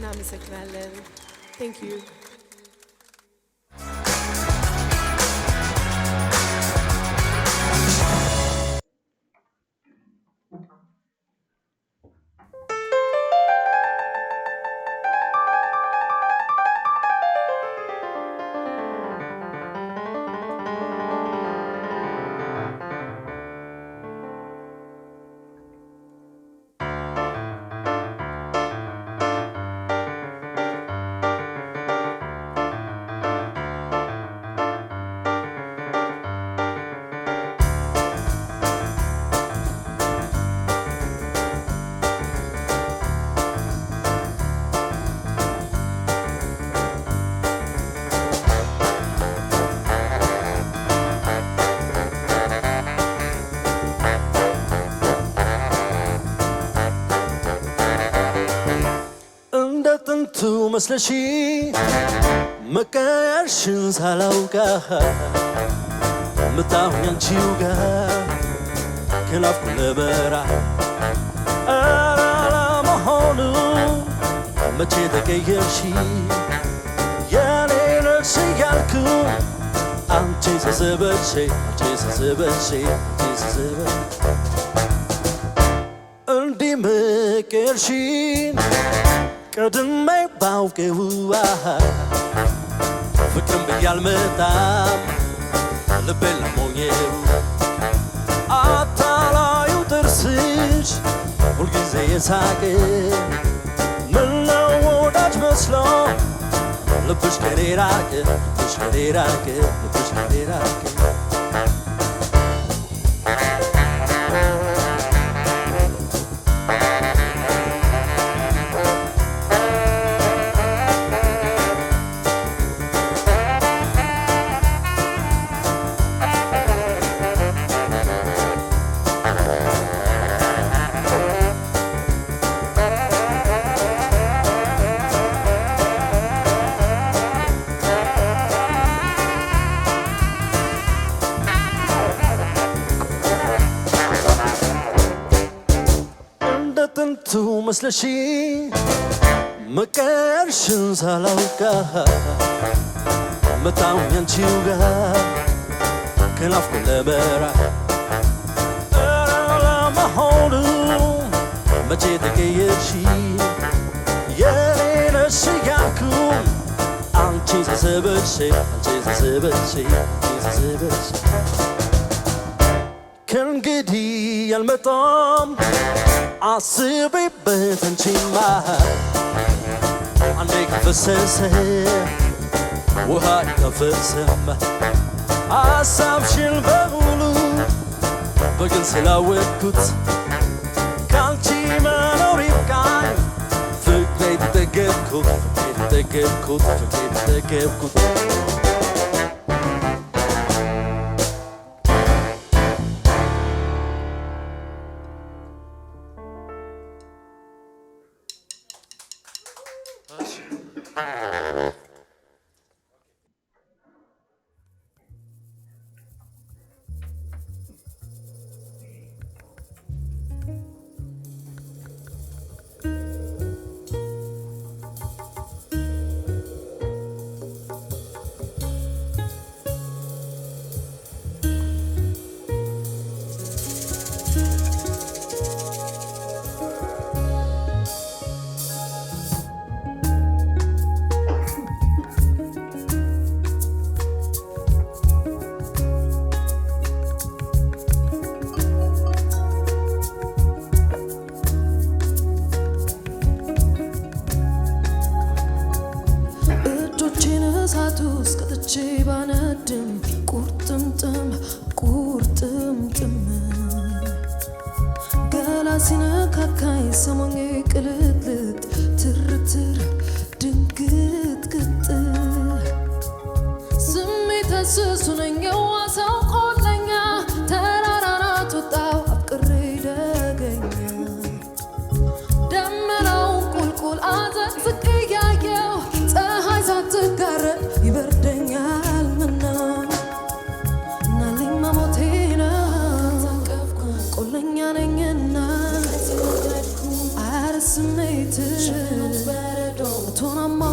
እናመሰግናለን thank you Tu መስለሺ መቀየርሽን ሳላውቃ መጣሁኝ አንቺው ጋር ከናፍቆ ለበራ አላመሆኑ መቼ ተቀየርሽ የኔ ነሽ ያልኩ አንቺ ስስበሽ እንዲህ መቀየርሽን ቀድሜ ባውቀው ፍቅርን ብያልመጣም ልቤን ለሞኘው አታላዩ ጥርስሽ ሁልጊዜ የሳቀ ምነው ወዳጅ መስሎ ልብሽ ከኔ ራቀ Tu መስለሺ መቀየርሽን ሳላውቃ መጣሁኝ አንቺው ጋር ከናፍቆ ለበራ አላመሆኑ መቼ ተቀየርሽ የኔ ነሽ ያልኩ አንቺ ስስበሽ ከእንግዲህ ያልመጣም አስቤበት አንቺማ አንዴ ከፈሰሰ ውሃ ከፈሰማ ሀሳብሽን በሙሉ በግልጽ ስላወቅኩት ካንቺ መኖር ይብቃኝ ፍቅሬ ተጠገብኩት ሲነካካኝ ሰሞኔ ቅልጥልጥ ትርትር ድንግጥግጥ ስሜት አስሱነኝ የዋሰው ቆለኛ ተራራናት ወጣው አፍቅሬ ደገኛ ደመናውን ቁልቁል አዘቅዝቅ እያየው ፀሐይ ሳትጋረድ ይበርደኛል ምነው ናልኝ መሞቴ ነው ቆለኛ ነኝና ton amor